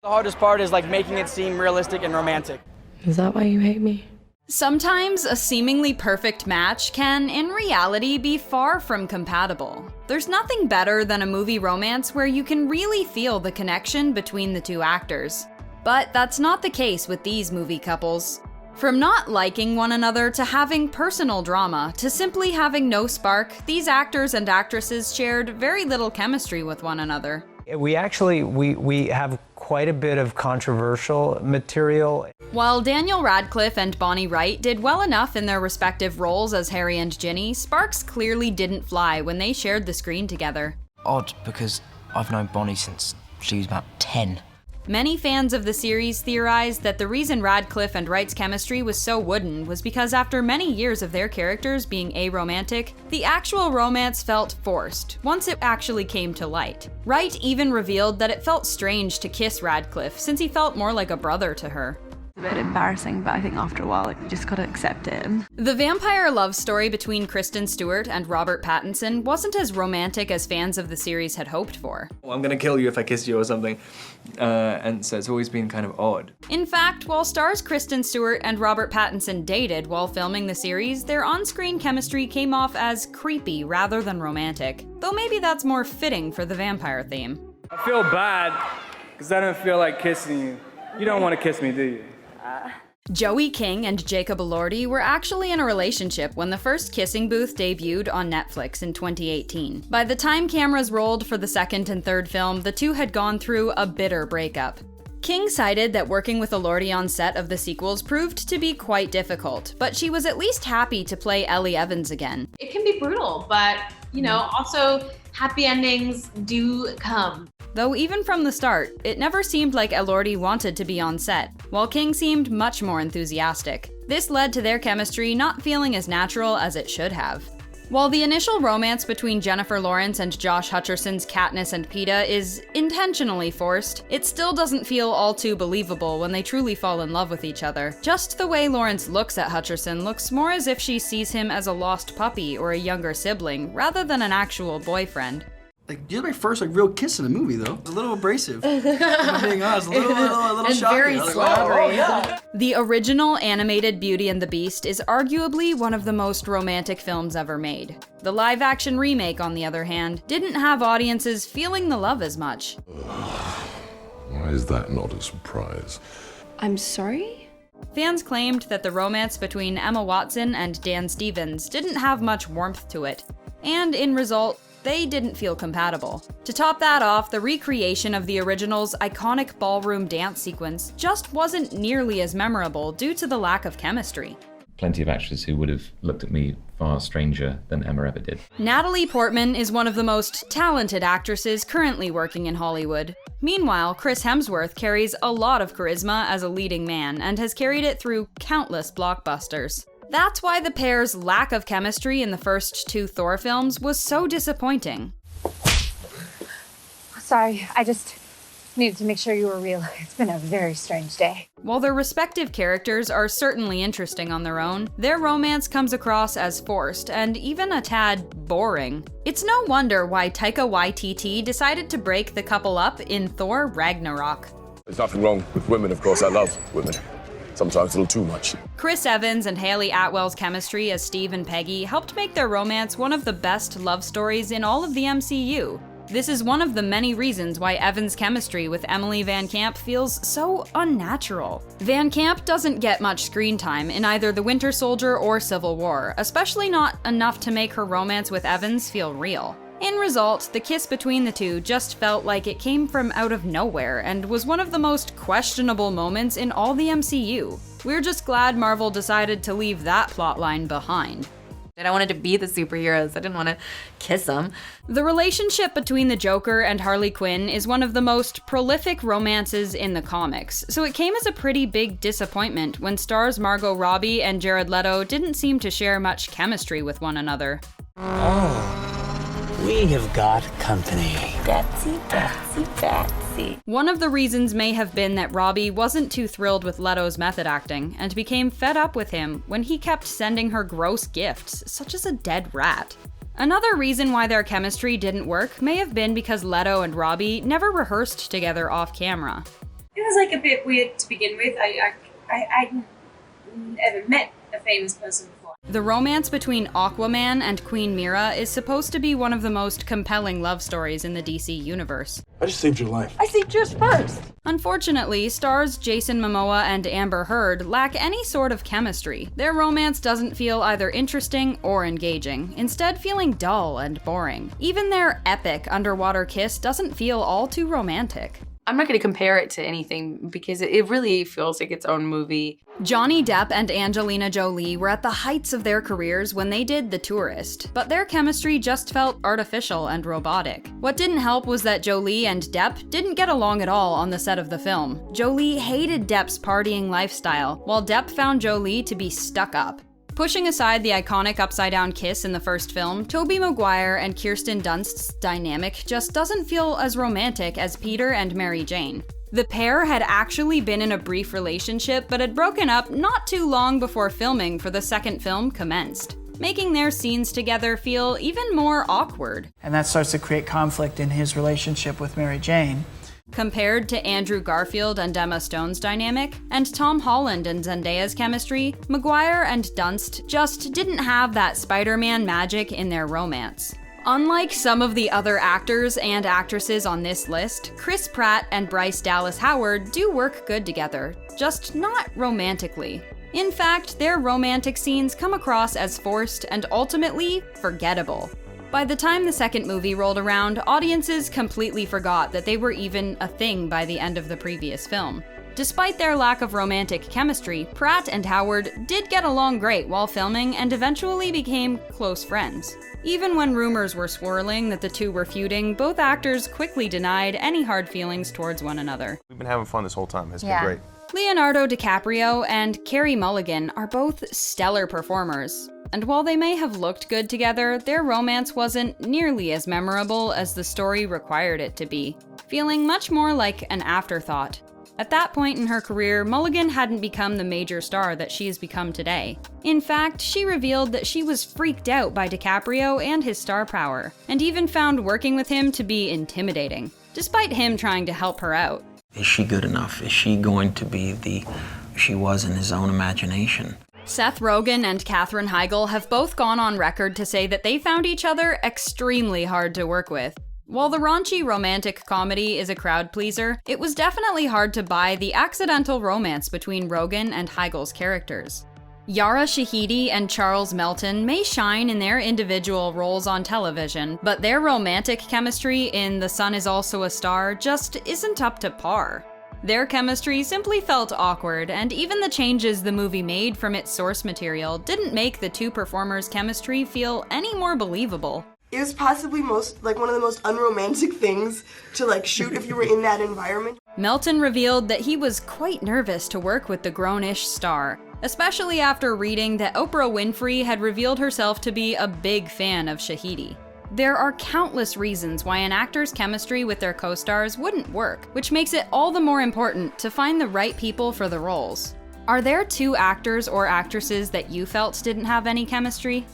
The hardest part is like making it seem realistic and romantic. Is that why you hate me? Sometimes a seemingly perfect match can, in reality, be far from compatible. There's nothing better than a movie romance where you can really feel the connection between the two actors. But that's not the case with these movie couples. From not liking one another to having personal drama to simply having no spark, these actors and actresses shared very little chemistry with one another. We have quite a bit of controversial material. While Daniel Radcliffe and Bonnie Wright did well enough in their respective roles as Harry and Ginny, sparks clearly didn't fly when they shared the screen together. Odd, because I've known Bonnie since she was about 10. Many fans of the series theorized that the reason Radcliffe and Wright's chemistry was so wooden was because after many years of their characters being aromantic, the actual romance felt forced once it actually came to light. Wright even revealed that it felt strange to kiss Radcliffe since he felt more like a brother to her. A bit embarrassing, but I think after a while, you just gotta accept it. The vampire love story between Kristen Stewart and Robert Pattinson wasn't as romantic as fans of the series had hoped for. Well, I'm gonna kill you if I kiss you or something. And so it's always been kind of odd. In fact, while stars Kristen Stewart and Robert Pattinson dated while filming the series, their on-screen chemistry came off as creepy rather than romantic. Though maybe that's more fitting for the vampire theme. I feel bad, because I don't feel like kissing you. You don't want to kiss me, do you? Joey King and Jacob Elordi were actually in a relationship when the first Kissing Booth debuted on Netflix in 2018. By the time cameras rolled for the second and third film, the two had gone through a bitter breakup. King cited that working with Elordi on set of the sequels proved to be quite difficult, but she was at least happy to play Ellie Evans again. It can be brutal, but, also happy endings do come. Though even from the start, it never seemed like Elordi wanted to be on set, while King seemed much more enthusiastic. This led to their chemistry not feeling as natural as it should have. While the initial romance between Jennifer Lawrence and Josh Hutcherson's Katniss and Peeta is intentionally forced, it still doesn't feel all too believable when they truly fall in love with each other. Just the way Lawrence looks at Hutcherson looks more as if she sees him as a lost puppy or a younger sibling, rather than an actual boyfriend. You're my first real kiss in a movie, though. It's a little abrasive. If I'm being honest, a little shocking. Very slobbery. Yeah. The original animated Beauty and the Beast is arguably one of the most romantic films ever made. The live-action remake, on the other hand, didn't have audiences feeling the love as much. Why is that not a surprise? I'm sorry? Fans claimed that the romance between Emma Watson and Dan Stevens didn't have much warmth to it, and in result, they didn't feel compatible. To top that off, the recreation of the original's iconic ballroom dance sequence just wasn't nearly as memorable due to the lack of chemistry. Plenty of actors who would have looked at me far stranger than Emma ever did. Natalie Portman is one of the most talented actresses currently working in Hollywood. Meanwhile, Chris Hemsworth carries a lot of charisma as a leading man and has carried it through countless blockbusters. That's why the pair's lack of chemistry in the first two Thor films was so disappointing. Sorry, I just needed to make sure you were real. It's been a very strange day. While their respective characters are certainly interesting on their own, their romance comes across as forced and even a tad boring. It's no wonder why Taika Waititi decided to break the couple up in Thor Ragnarok. There's nothing wrong with women, of course. I love women. Sometimes a little too much. Chris Evans and Haley Atwell's chemistry as Steve and Peggy helped make their romance one of the best love stories in all of the MCU. This is one of the many reasons why Evans' chemistry with Emily Van Camp feels so unnatural. Van Camp doesn't get much screen time in either The Winter Soldier or Civil War, especially not enough to make her romance with Evans feel real. In result, the kiss between the two just felt like it came from out of nowhere and was one of the most questionable moments in all the MCU. We're just glad Marvel decided to leave that plotline behind. I wanted to be the superheroes. I didn't want to kiss them. The relationship between the Joker and Harley Quinn is one of the most prolific romances in the comics, so it came as a pretty big disappointment when stars Margot Robbie and Jared Leto didn't seem to share much chemistry with one another. Oh, we have got company. Betsy. One of the reasons may have been that Robbie wasn't too thrilled with Leto's method acting and became fed up with him when he kept sending her gross gifts, such as a dead rat. Another reason why their chemistry didn't work may have been because Leto and Robbie never rehearsed together off camera. It was like a bit weird to begin with. I never met a famous person before. The romance between Aquaman and Queen Mera is supposed to be one of the most compelling love stories in the DC universe. I just saved your life. I saved yours first. Unfortunately, stars Jason Momoa and Amber Heard lack any sort of chemistry. Their romance doesn't feel either interesting or engaging, instead feeling dull and boring. Even their epic underwater kiss doesn't feel all too romantic. I'm not going to compare it to anything because it really feels like its own movie. Johnny Depp and Angelina Jolie were at the heights of their careers when they did The Tourist, but their chemistry just felt artificial and robotic. What didn't help was that Jolie and Depp didn't get along at all on the set of the film. Jolie hated Depp's partying lifestyle, while Depp found Jolie to be stuck up. Pushing aside the iconic upside-down kiss in the first film, Tobey Maguire and Kirsten Dunst's dynamic just doesn't feel as romantic as Peter and Mary Jane. The pair had actually been in a brief relationship, but had broken up not too long before filming for the second film commenced, making their scenes together feel even more awkward. And that starts to create conflict in his relationship with Mary Jane. Compared to Andrew Garfield and Emma Stone's dynamic, and Tom Holland and Zendaya's chemistry, Maguire and Dunst just didn't have that Spider-Man magic in their romance. Unlike some of the other actors and actresses on this list, Chris Pratt and Bryce Dallas Howard do work good together, just not romantically. In fact, their romantic scenes come across as forced and ultimately forgettable. By the time the second movie rolled around, audiences completely forgot that they were even a thing by the end of the previous film. Despite their lack of romantic chemistry, Pratt and Howard did get along great while filming and eventually became close friends. Even when rumors were swirling that the two were feuding, both actors quickly denied any hard feelings towards one another. We've been having fun this whole time. It's been great. Leonardo DiCaprio and Carey Mulligan are both stellar performers. And while they may have looked good together, their romance wasn't nearly as memorable as the story required it to be, feeling much more like an afterthought. At that point in her career, Mulligan hadn't become the major star that she has become today. In fact, she revealed that she was freaked out by DiCaprio and his star power, and even found working with him to be intimidating, despite him trying to help her out. Is she good enough? Is she going to be the she was in his own imagination? Seth Rogen and Katherine Heigl have both gone on record to say that they found each other extremely hard to work with. While the raunchy romantic comedy is a crowd pleaser, it was definitely hard to buy the accidental romance between Rogen and Heigl's characters. Yara Shahidi and Charles Melton may shine in their individual roles on television, but their romantic chemistry in The Sun Is Also a Star just isn't up to par. Their chemistry simply felt awkward, and even the changes the movie made from its source material didn't make the two performers' chemistry feel any more believable. It was possibly one of the most unromantic things to shoot if you were in that environment. Melton revealed that he was quite nervous to work with the grown-ish star, especially after reading that Oprah Winfrey had revealed herself to be a big fan of Shahidi. There are countless reasons why an actor's chemistry with their co-stars wouldn't work, which makes it all the more important to find the right people for the roles. Are there two actors or actresses that you felt didn't have any chemistry?